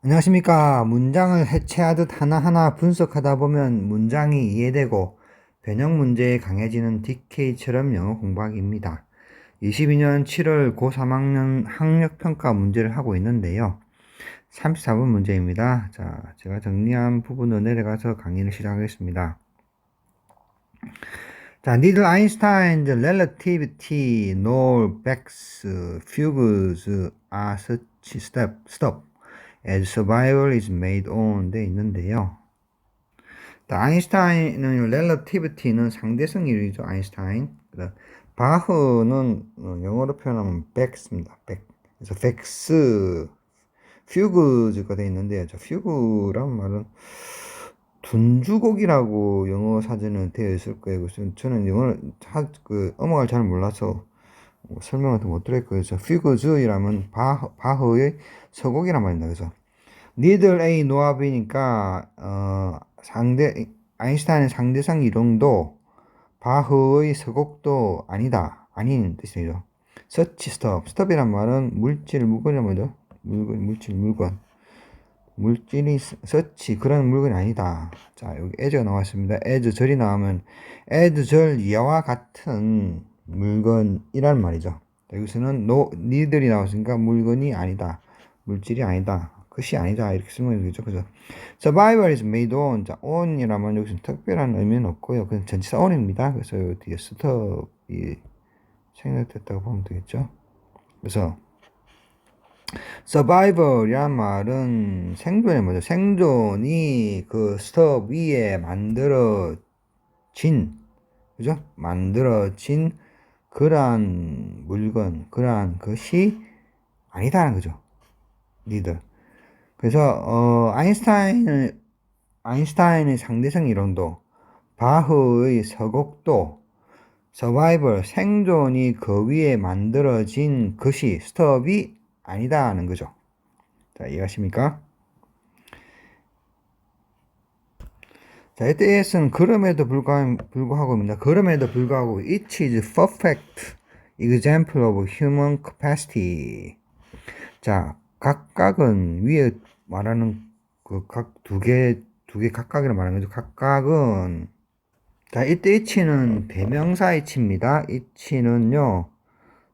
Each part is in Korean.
안녕하십니까. 문장을 해체하듯 하나하나 분석하다 보면 문장이 이해되고 변형 문제에 강해지는 DK처럼 영어 공부하기입니다. 22년 7월 고3학년 학력평가 문제를 하고 있는데요. 34분 문제입니다. 자, 제가 정리한 부분으로 내려가서 강의를 시작하겠습니다. 자, neither Einstein's relativity nor Beck's fugues are such stop as survival is made on 돼 있는데요. 아인슈타인은 relativity는 상대성 이론이죠. 아인슈타인. 바흐는 영어로 표현하면 Beck입니다. Beck. 그래서 Beck's fugues가 돼 있는데요. 저 fugu란 말은 둔주곡이라고 영어 사전에 되어 있을 거예요. 그래서 저는 영어를 음악을 잘 몰라서 설명을 못 드렸고요. 저 fugues이라면 바흐의 서곡이란 말입니다. 그래서 neither A nor B니까 아인슈타인의 상대성 이론도 바흐의 서곡도 아니다. 아닌 뜻이죠. such stop이란 말은 물질, 물건이란 말이죠. 물건. 물질이 such 그런 물건이 아니다. 자, 여기 as가 나왔습니다. as 절이 나오면 as 절 이하와 같은 물건이란 말이죠. 여기서는 neither이 나왔으니까 물건이 아니다. 물질이 아니다. 것이 아니다. 이렇게 쓰면 되겠죠. 그래서 survival is made on. 자, on이라면 여기서 특별한 의미는 없고요. 그냥 전치사 on입니다. 그래서 뒤에 stop이 생략됐다고 보면 되겠죠. 그래서 survival이란 말은 생존의 뭐죠? 생존이 그 stop 위에 만들어진, 그죠? 만들어진 그러한 물건, 그러한 것이 아니다는 거죠. 니들. 그래서 아인슈타인의 상대성 이론도 바흐의 서곡도 서바이벌 생존이 그 위에 만들어진 것이 스톱이 아니다 하는 거죠. 자, 이해하십니까? 자, 이때 S는 그럼에도 불구하고입니다. 그럼에도 불구하고 it is perfect example of human capacity. 자, 각각은 위에 말하는 그 각 두 개 각각이라 말하는 거죠. 각각은 자, 이때 it는 대명사 it입니다. it는요,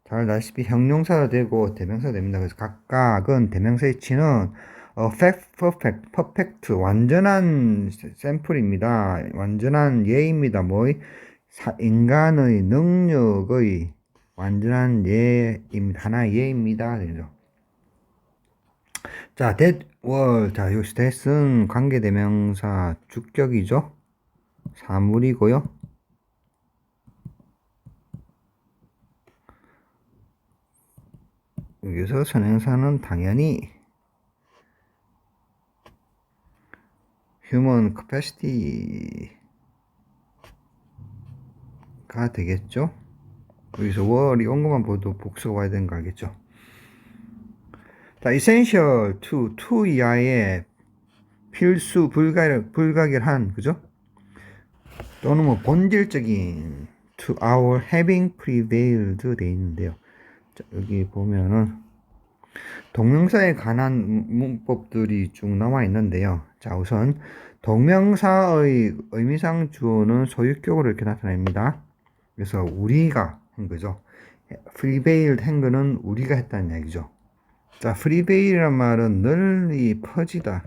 잘 아시다시피 형용사도 되고 대명사도 됩니다. 그래서 각각은 대명사 it는 perfect, 완전한 샘플입니다. 완전한 예입니다. 인간의 능력의 완전한 예입니다. 하나의 예입니다. 그죠? 자, 자, 여기서 that은 관계대명사 주격이죠. 사물이고요. 여기서 선행사는 당연히 human capacity가 되겠죠. 여기서 월이 온 것만 봐도 복수가 와야 되는 거 알겠죠. 자, essential to 이하의 필수 불가결한, 그죠? 또는 뭐 본질적인 to our having prevailed 돼 있는데요. 자, 여기 보면은 동명사에 관한 문법들이 쭉 나와 있는데요. 자, 우선 동명사의 의미상 주어는 소유격으로 이렇게 나타납니다. 그래서 우리가 한 거죠. prevailed 한 거는 우리가 했다는 얘기죠. 자, prevail이란 말은 널리 퍼지다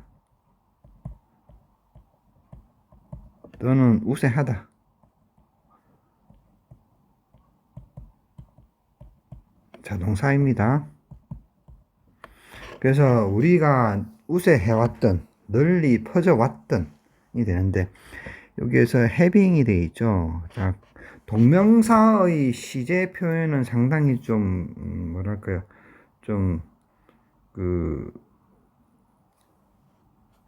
또는 우세하다. 자, 동사입니다. 그래서 우리가 우세해왔던, 널리 퍼져왔던 이 되는데 여기에서 having이 되어 있죠. 자, 동명사의 시제 표현은 상당히 좀 뭐랄까요, 좀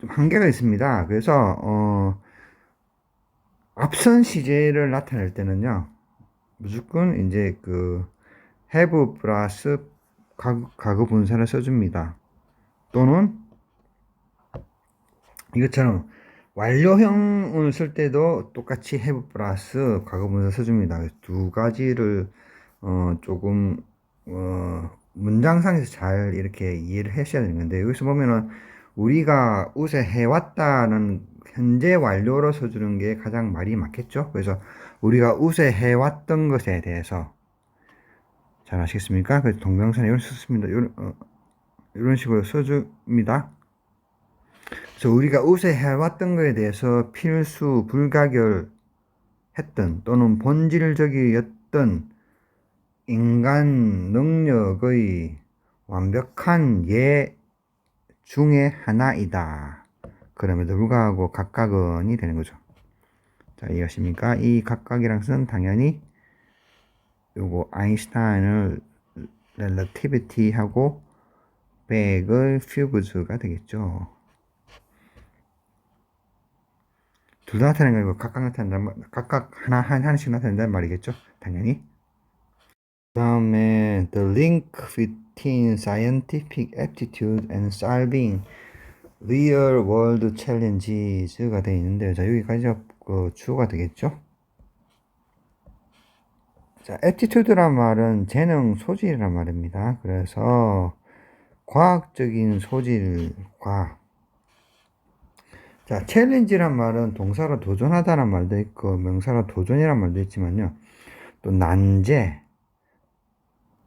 한계가 있습니다. 그래서 앞선 시제를 나타낼 때는요, 무조건 이제 have 플러스 과거 분사를 써줍니다. 또는 이것처럼 완료형을 쓸 때도 똑같이 have 플러스 과거 분사 써줍니다. 두 가지를 조금 문장상에서 잘 이렇게 이해를 하셔야 되는데, 여기서 보면은 우리가 우세해왔다는 현재 완료로 써주는 게 가장 말이 맞겠죠. 그래서 우리가 우세해왔던 것에 대해서 잘 아시겠습니까? 그래서 동명사는 이런 썼습니다. 이런 식으로 써줍니다. 그래서 우리가 우세해왔던 것에 대해서 필수 불가결했던 또는 본질적이었던 인간 능력의 완벽한 예 중에 하나이다. 그럼에도 불구하고 각각은이 되는 거죠. 자, 이해하십니까? 이 각각이란 뜻은 당연히 요거 아인슈타인을 렐러티비티하고 백을 퓨브즈가 되겠죠. 둘 다 나타내는 거 각각 나타낸다, 각각 하나씩 나타낸다는 말이겠죠. 당연히. 그 다음에 the link between scientific aptitude and solving real world challenges가 되어 있는데, 자, 여기까지가 그 주어가 되겠죠. 자, aptitude란 말은 재능, 소질이란 말입니다. 그래서 과학적인 소질과, 자, challenge란 말은 동사로 도전하다란 말도 있고 명사로 도전이란 말도 있지만요, 또 난제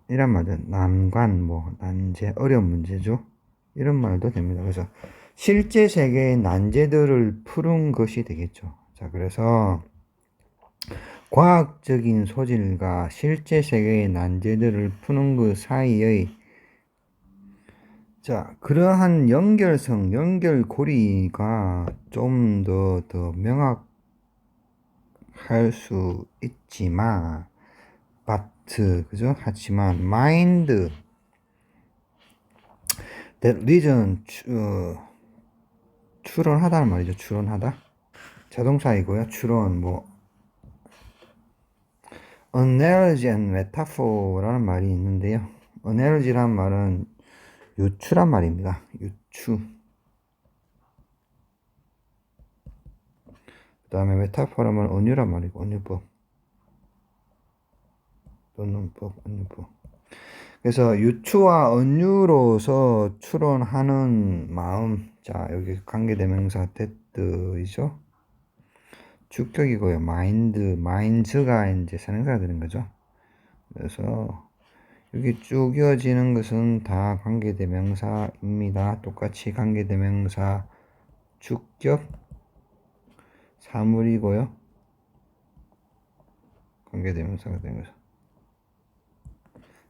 이란 말도, 난관, 뭐 난제, 어려운 문제죠. 이런 말도 됩니다. 그래서 실제 세계의 난제들을 푸는 것이 되겠죠. 자, 그래서 과학적인 소질과 실제 세계의 난제들을 푸는 그 사이의, 자, 그러한 연결성, 연결고리가 좀 더 명확할 수 있지만, 그죠? 하지만, mind, that reason, 추론하다는 말이죠. 추론하다. 자동사이고요. 추론, 뭐, analogy and metaphor라는 말이 있는데요. analogy란 말은 유추란 말입니다. 유추. 그 다음에 metaphor은 은유란 말이고, 은유법. 논문법, 은유법. 그래서 유추와 은유로서 추론하는 마음. 자, 여기 관계대명사 that이죠. 주격이고요. minds가 이제 선행사가 되는 거죠. 그래서 여기 쭉 이어지는 것은 다 관계대명사입니다. 똑같이 관계대명사 주격 사물이고요. 관계대명사가 되는 거죠.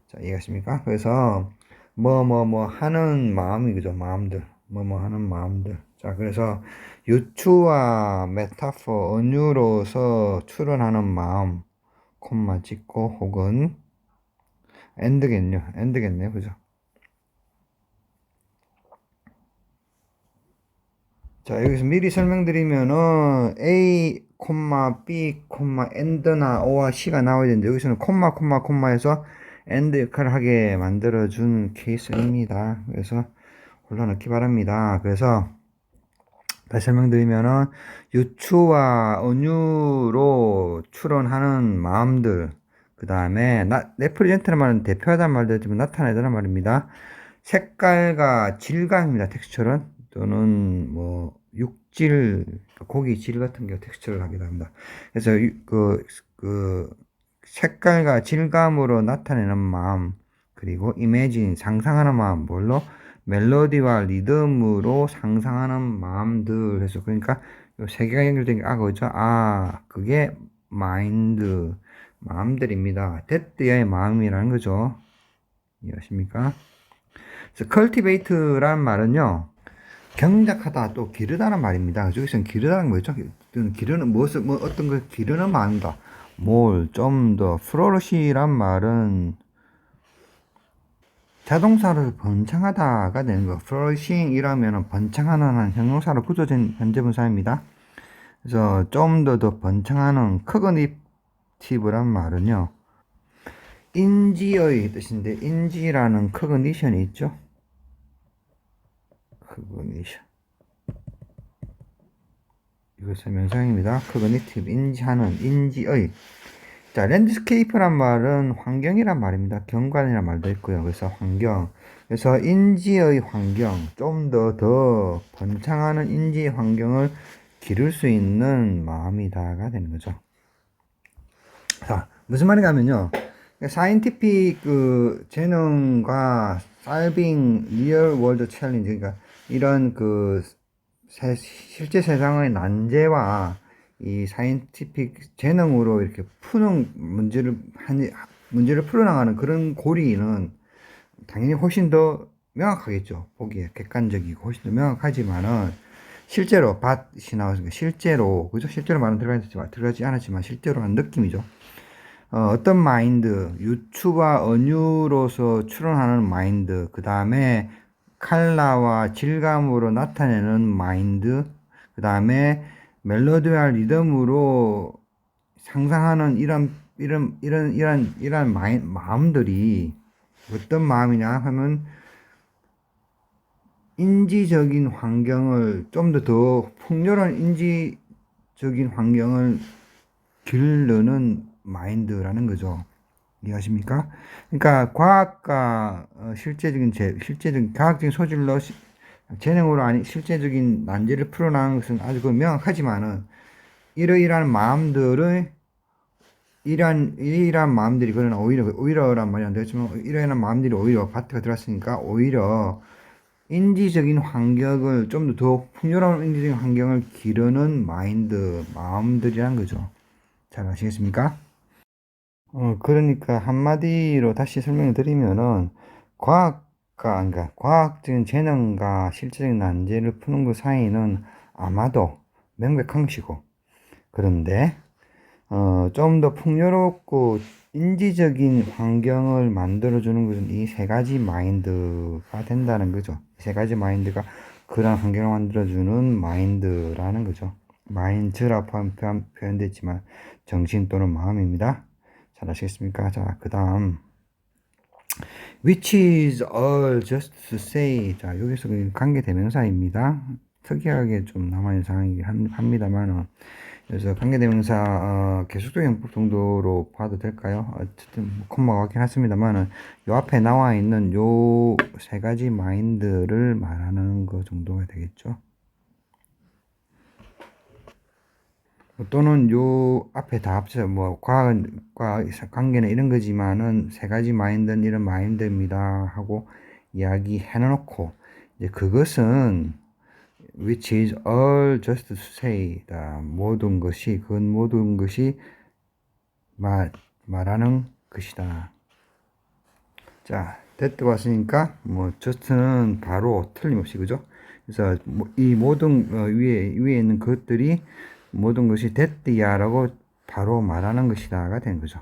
자, 이해가십니까? 그래서 뭐 하는 마음이, 그죠? 마음들, 뭐 하는 마음들. 자, 그래서 유추와 메타포, 은유로서 추론하는 마음, 콤마 찍고 혹은 엔드겠네요, 그죠? 자, 여기서 미리 설명드리면은 A, B, 엔드나 O와 C가 나와야 되는데, 여기서는 콤마에서 엔드 역할을 하게 만들어준 케이스입니다. 그래서 골라넣기 바랍니다. 그래서 다시 설명드리면은 유추와 은유로 추론하는 마음들, 그 다음에 레프리젠트라는 말은 대표하다는 말도 있지만 나타내다는 말입니다. 색깔과 질감입니다. 텍스처는, 또는 뭐 육질, 고기 질 같은 게 텍스처를 하기도 합니다. 그래서 그 색깔과 질감으로 나타내는 마음, 그리고 이미진, 상상하는 마음, 뭘로? 멜로디와 리듬으로 상상하는 마음들 해서, 그러니까 세 개가 연결된 게, 그죠? 그게 마인드, 마음들입니다. 데트의 마음이라는 거죠. 이해하십니까? 그래서 cultivate란 말은요, 경작하다, 또 기르다는 말입니다. 여기서는 기르다는 거죠. 기르는 무엇을, 어떤 걸 기르는 마음이다. 뭘 좀 더. flourish란 말은 자동사를 번창하다가 되는 거. flourishing이라면 번창하는 형용사로 굳어진 현재분사입니다. 그래서 좀 더 번창하는 cognitive란 말은요, 인지의 뜻인데, 인지라는 cognition이 있죠. cognition. 이것은 명사입니다. cognitive, 인지하는, 인지의. 자, 랜드스케이프란 말은 환경이란 말입니다. 경관이란 말도 있고요. 그래서 환경. 그래서 인지의 환경, 좀 더 번창하는 인지의 환경을 기를 수 있는 마음이다가 되는 거죠. 자, 무슨 말이냐면요. 사이언티픽 그 재능과 solving real world challenge, 그러니까 이런 그 실제 세상의 난제와 이 사이언티픽 재능으로 이렇게 푸는 문제를 풀어나가는 그런 고리는 당연히 훨씬 더 명확하겠죠. 보기에 객관적이고 훨씬 더 명확하지만은 실제로 밭이 나왔으니까 실제로 그죠? 실제로 말은 들어가지 않았지만 실제로 한 느낌이죠. 어떤 마인드, 유추와 언유로서 추론하는 마인드, 그 다음에 칼라와 질감으로 나타내는 마인드, 그 다음에 멜로디와 리듬으로 상상하는 이런 마음들이 어떤 마음이냐 하면 인지적인 환경을 좀 더 풍요로운 인지적인 환경을 기르는 마인드라는 거죠. 이해하십니까? 그러니까 과학과 실제적인 과학적인 소질로 재능으로 아닌 실제적인 난제를 풀어나가는 것은 아주 명확하지만은 이러이러한 마음들의 이러한 마음들이 그러나 오히려란 말이 안 되겠지만 이러한 마음들이 오히려 밭에 들어왔으니까 오히려 인지적인 환경을 좀 더 풍요로운 인지적인 환경을 기르는 마음들이란 거죠. 잘 아시겠습니까? 그러니까 한마디로 다시 설명을 드리면은 그러니까 과학적인 재능과 실제적인 난제를 푸는 그 사이는 아마도 명백한 것이고, 그런데 좀 더 풍요롭고 인지적인 환경을 만들어주는 것은 이 세 가지 마인드가 된다는 거죠. 세 가지 마인드가 그런 환경을 만들어주는 마인드라는 거죠. 마인드라 표현됐지만 정신 또는 마음입니다. 잘 아시겠습니까? 자, 그 다음 which is all just to say. 자, 여기서 관계대명사입니다. 특이하게 좀 남아있는 상황이긴 합니다만 그래서 관계대명사 계속적인 용법 정도로 봐도 될까요? 어쨌든 콤마가 같긴 하습니다만은 요 앞에 나와 있는 요 세 가지 마인드를 말하는 거 정도가 되겠죠. 또는 요 앞에 다 합쳐서 뭐 과학과 관계는 이런 거지만은 세 가지 마인드는 이런 마인드입니다 하고 이야기해 놓고 이제 그것은 which is all just to say 다 모든 것이 말하는 것이다. 자, that 왔으니까 뭐 just는 바로 틀림없이 그죠? 그래서 이 모든 위에 있는 것들이 모든 것이 that야라고 바로 말하는 것이다가 된 거죠.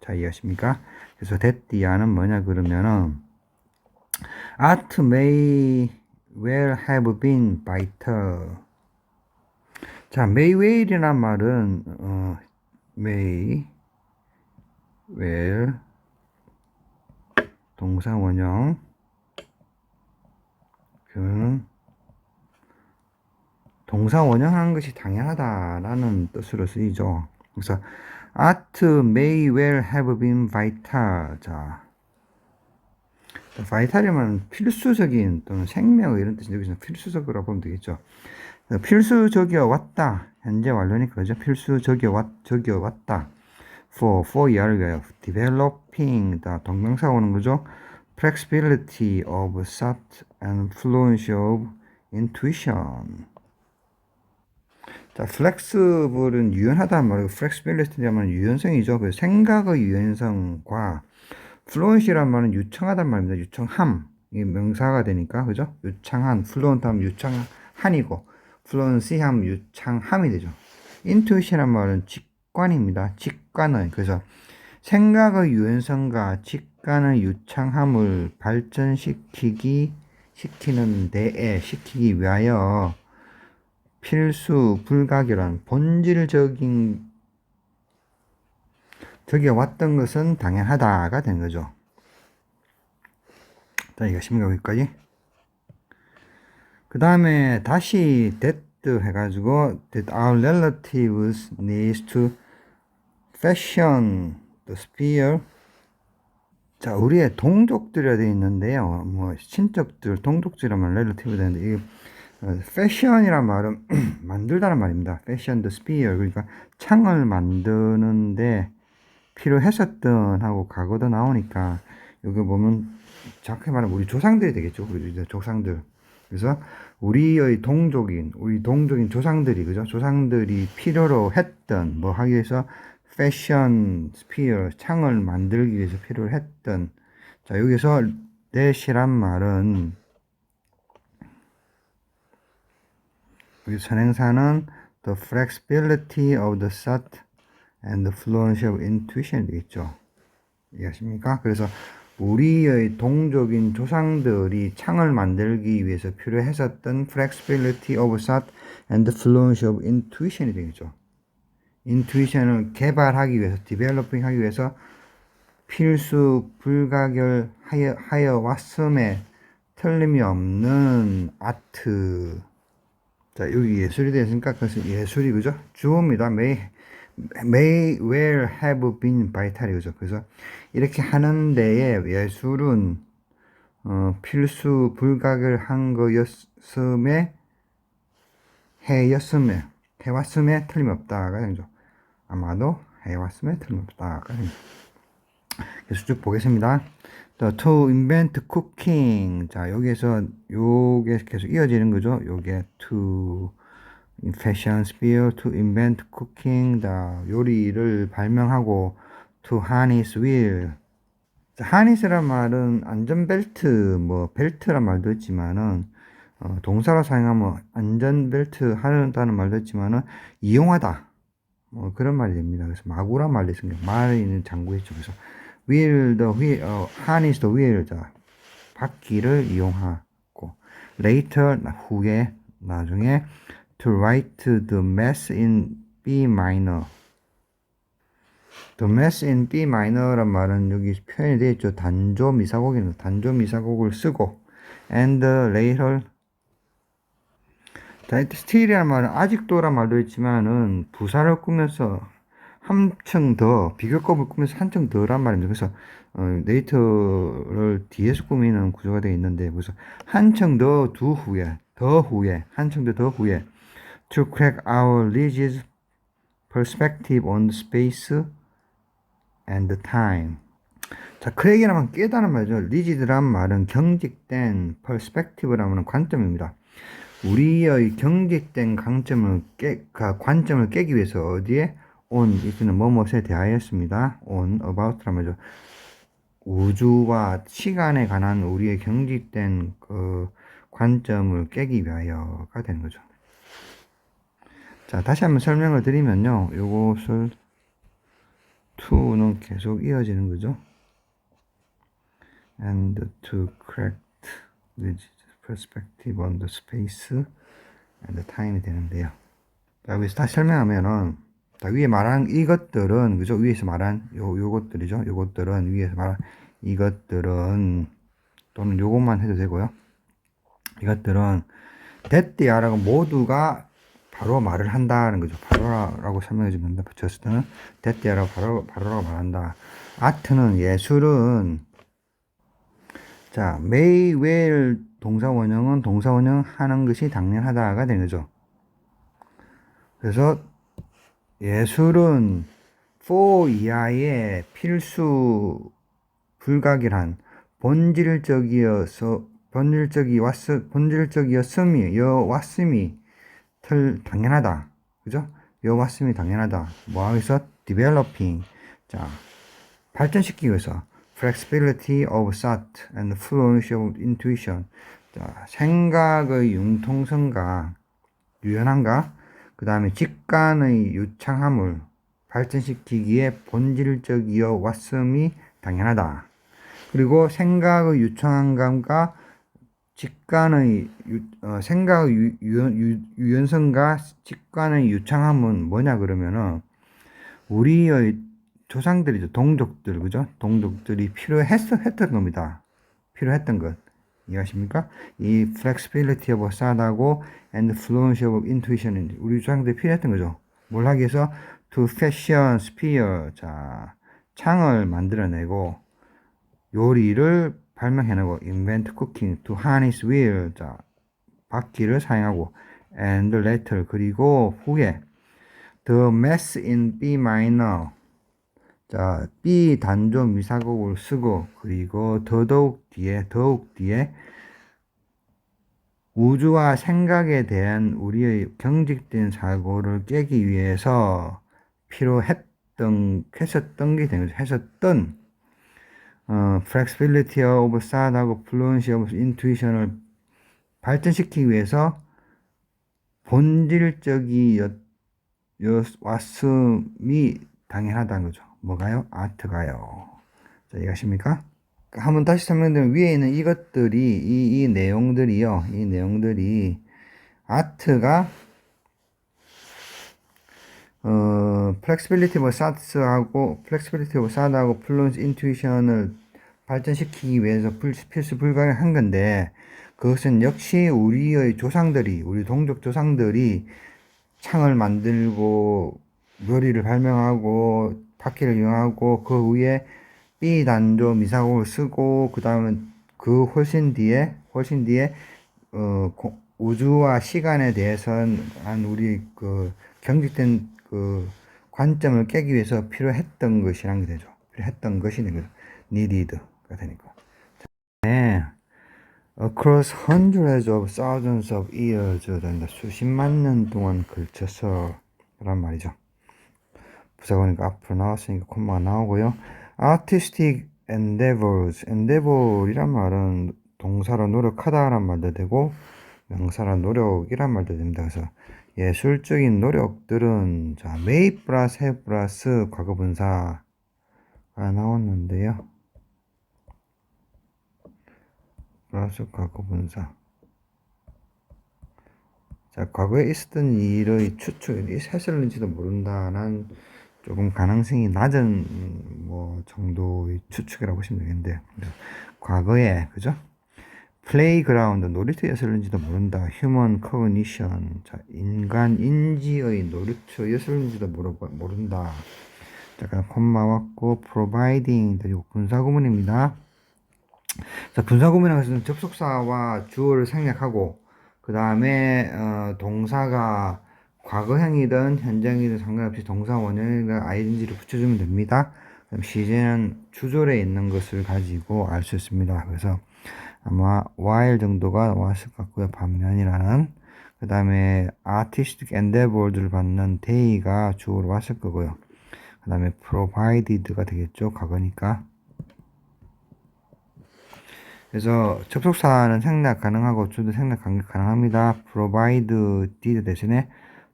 자, 이해하십니까? 그래서 that야는 뭐냐 그러면은 art may well have been better. 자, may well이란 말은 may well 동사 원형 그러면 동사 원형하는 것이 당연하다라는 뜻으로 쓰이죠. 그래서 art may well have been vital. 자, vital이면 필수적인 또는 생명 이런 뜻인데 여기서 필수적으로 보면 되겠죠. 필수적이어 왔다. 현재 완료니까 그죠? 필수적이어 왔다. for 이하를 위하여 developing 다 동명사 오는 거죠. flexibility of thought and fluency of intuition. 자, flexible은 유연하다는 말이고 flexibility라는 유연성이죠. 그 생각의 유연성과 fluency란 말은 유창하다는 말입니다. 유창함. 이 명사가 되니까 그죠? 유창한 fluent 하면 유창한이고 fluency 하면 유창함이 되죠. intuition이란 말은 직관입니다. 직관의 그래서 생각의 유연성과 직관의 유창함을 발전시키기 위하여 필수 불가결한 본질적인 적이 왔던 것은 당연하다가 된 거죠. 자, 이해하십니까? 여기까지. 그 다음에 다시 that 해가지고 that our relatives needs to fashion, the sphere. 자, 우리의 동족들이라 되어 있는데요. 뭐 친척들, 동족들이라면 relative 되는데 이 fashion이란 말은 만들다는 말입니다. fashion the sphere, 그러니까 창을 만드는데 필요했었던 하고 과거도 나오니까 여기 보면 정확히 말하면 우리 조상들이 되겠죠. 우리 이제 조상들. 그래서 우리 동족인 조상들이, 그죠? 조상들이 필요로 했던 뭐 하기 위해서 패션 스피어 창을 만들기 위해서 필요로 했던. 자, 여기서 that이란 말은 여기 선행사는 the flexibility of the thought and the fluency of intuition 되겠죠. 이해하십니까? 그래서 우리의 동족인 조상들이 창을 만들기 위해서 필요했었던 flexibility of thought and the fluency of intuition이 되겠죠. 인투이션을 개발하기 위해서, 디벨로핑 하기 위해서 필수 불가결하여 왔음에 틀림이 없는 아트. 자, 여기 예술이 되었으니까 그것은 예술이, 그죠? 주어입니다. may well have been vital, 그죠? 그래서 이렇게 하는 데에 예술은 필수 불가결한 거였음에 해왔음에 틀림없다가 되죠. 아마도 해왔음에 틀림없다가 됩니다. 계속 쭉 보겠습니다. To invent cooking. 자, 여기에서 요게 계속 이어지는 거죠. 요게 to fashion sphere, to invent cooking. 자, 요리를 발명하고 to harness wheel. 자, harness란 말은 안전벨트, 뭐 벨트란 말도 있지만은 동사로 사용하면 안전벨트 하는다는 말도 있지만은 이용하다, 뭐 그런 말이 됩니다. 그래서 마구란 말도 있습니다. 말이 있는 장구했죠. 그래서 harness the wheel. 자, 바퀴를 이용하고 later 후에 나중에 to write the mass in B minor. the mass in B minor란 말은 여기 표현이 되어 있죠. 단조 미사곡입니다. 단조 미사곡을 쓰고 and later. 자, still이라는 말은 아직도란 말도 있지만은 부사를 꾸면서 한층 더, 비교급을 꾸면서 한층 더란 말입니다. 그래서 네이터를 뒤에서 꾸미는 구조가 되어 있는데, 그래서 한층 더 한층 더 후에 to crack our rigid perspective on the space and the time. 자, crack이라는 말은 깨다는 말이죠. rigid란 말은 경직된, perspective라는 말은 관점입니다. 우리의 경직된 관점을 깨기 위해서 어디에 on 이때는 뭐뭇에 대하였습니다. on about란 말이죠. 우주와 시간에 관한 우리의 경직된 그 관점을 깨기 위하여가 되는 거죠. 자, 다시 한번 설명을 드리면요, 요것을 to는 계속 이어지는 거죠. and to correct the perspective on the space and the time이 되는데요. 자, 여기서 다시 설명하면은, 자, 위에 말한 이것들은, 그죠? 위에서 말한 요것들이죠. 요것들은, 위에서 말한 이것들은, 또는 요것만 해도 되고요. 이것들은 대띠아라고 모두가 바로 말을 한다는 거죠. 바로라고 설명해 주면 됩니다. 저스트는 대띠아라고 바로라고 말한다. 아트는, 예술은, 자, may well 동사 원형은 동사 원형 하는 것이 당연하다가 되는 거죠. 그래서 예술은 for 이하의 필수 불가결한 왔음이 당연하다. 그죠? 왔음이 당연하다. 뭐 하기위해서 developing. 자, 발전시키기 위해서 flexibility of thought and fluency of intuition. 자, 생각의 융통성과 유연함과 그 다음에 직관의 유창함을 발전시키기에 본질적이어 왔음이 당연하다. 그리고 생각의 유창함과 직관의 생각의 유연성과 직관의 유창함은 뭐냐 그러면은 우리의 조상들이죠. 동족들, 그죠? 동족들이 필요했던 겁니다. 필요했던 것. 이해하십니까? 이 flexibility of thought하고 and fluency of intuition은 우리 조상들이 필요했던 거죠. 뭘 하기 위해서? to fashion spear. 자, 창을 만들어내고 요리를 발명해내고 invent cooking to harness wheel. 자, 바퀴를 사용하고 and later 그리고 후에 the mass in B minor. 자, B 단조 미사곡을 쓰고 그리고 더더욱 뒤에 우주와 생각에 대한 우리의 경직된 사고를 깨기 위해서 필요했던 flexibility of thought하고 fluency of intuition을 발전시키기 위해서 본질적이 왔음이 당연하다는 거죠. 뭐가요? 아트가요. 자, 이해가십니까? 한번 다시 설명드리면 위에 있는 이것들이 이 내용들이요. 이 내용들이 아트가 플렉시빌리티 오브 사드하고 플루언스 인투이션을 발전시키기 위해서 필수 불가능한 건데 그것은 역시 우리 동족 조상들이 창을 만들고 요리를 발명하고 바퀴를 이용하고 그 위에 B 단조 미사곡을 쓰고 그 다음에 그 훨씬 뒤에 우주와 시간에 대해서는 우리 그 경직된 그 관점을 깨기 위해서 필요했던 것이란 게 되죠. 필요했던 것이 needed가 되니까. 네. Across hundreds of thousands of years 된다. 수십만 년 동안 걸쳐서 란 말이죠. 부사고니까 앞으로 나왔으니까 콤마가 나오고요. Artistic endeavor이란 말은 동사로 노력하다란 말도 되고 명사로 노력이란 말도 됩니다. 그래서 예술적인 노력들은 자 made 플러스 have 플러스 과거분사가 나왔는데요. 플러스 과거분사. 자 과거에 있었던 일의 추측이 했을는지도 모른다는 조금 가능성이 낮은 뭐 정도의 추측이라고 보시면 되겠는데 과거에 그죠? 플레이그라운드 놀이터였을는지도 모른다. 휴먼 커그니션. 자, 인간 인지의 놀이터였을는지도 모른다. 잠깐 콤마 왔고 providing 그리고 분사구문입니다. 자, 분사구문이라는 것은 접속사와 주어를 생략하고 그 다음에 동사가 과거형이든 현장이든 상관없이 동사 원형이든 ing를 붙여주면 됩니다. 그럼 시제는 주절에 있는 것을 가지고 알 수 있습니다. 그래서 아마 while 정도가 왔을 것 같고요. 반면이라는 그 다음에 artistic endeavor를 받는 day가 주어로 왔을 거고요. 그 다음에 provided가 되겠죠. 과거니까. 그래서 접속사는 생략 가능하고 주도 생략 가능합니다. provided 대신에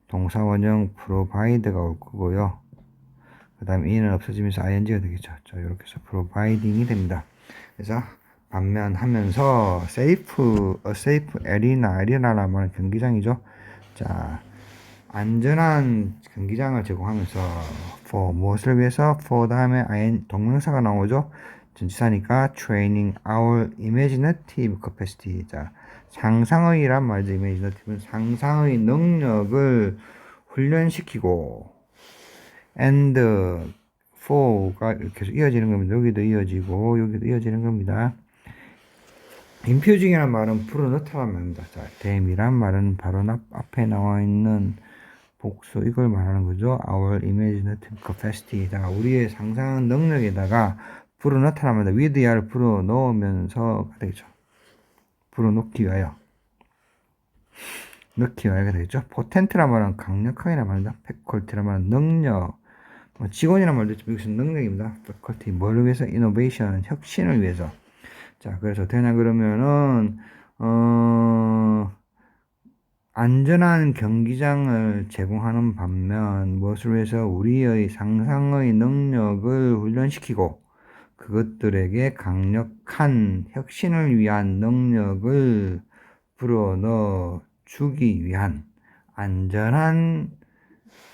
동사 원형 provide가 올 거고요. 그 다음에 이는 없어지면서 ing가 되겠죠. 자, 이렇게 해서 providing이 됩니다. 그래서 반면 하면서 safe arena라는 말은 경기장이죠. 자, 안전한 경기장을 제공하면서 for 무엇을 위해서 for 다음에 동명사가 나오죠. 전치사니까 training our imaginative capacity. 자, 상상의란 말이죠. imaginative는 상상의 능력을 훈련시키고 and for가 이렇게 이어지는 겁니다. 여기도 이어지고 여기도 이어지는 겁니다. 인퓨징이란 말은 불어넣다란 말입니다. 자, dam이란 말은 바로 앞에 나와 있는 복수 이걸 말하는 거죠. Our imaginative capacity. 자, 우리의 상상 능력에다가 불어넣다란 말입니다. with야를 불어넣으면서가 되겠죠. 불어넣기 위하여. 넣기 위하여가 되겠죠. potent란 말은 강력하게란 말입니다. faculty란 말은 능력. 직원이란 말도 있지만 이것은 능력입니다. faculty. 뭘 위해서? innovation. 혁신을 위해서. 자, 그래서 어떻게 하냐 그러면은 안전한 경기장을 제공하는 반면 무엇을 위해서 우리의 상상의 능력을 훈련시키고 그것들에게 강력한 혁신을 위한 능력을 불어넣어 주기 위한 안전한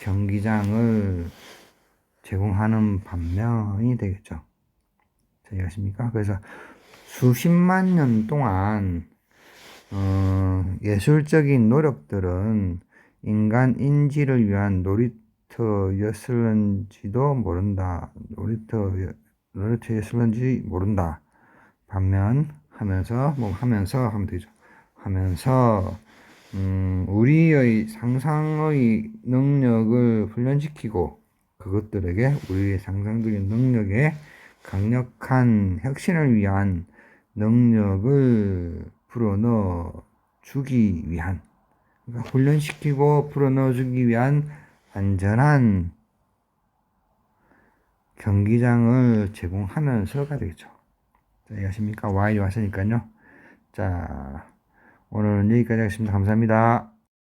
경기장을 제공하는 반면이 되겠죠. 자, 이해하십니까? 그래서 수십만 년 동안 예술적인 노력들은 인간 인지를 위한 놀이터였을런지도 모른다. 놀이터였을런지 모른다. 반면 하면서 뭐 하면서 하면 되죠. 하면서 우리의 상상의 능력을 훈련시키고 그것들에게 우리의 상상적인 능력에 강력한 혁신을 위한 능력을 불어넣어 주기 위한, 그러니까 훈련시키고 불어넣어 주기 위한 안전한 경기장을 제공하면서가 되겠죠. 자, 이해하십니까? Y이 왔으니까요. 자, 오늘은 여기까지 하겠습니다. 감사합니다.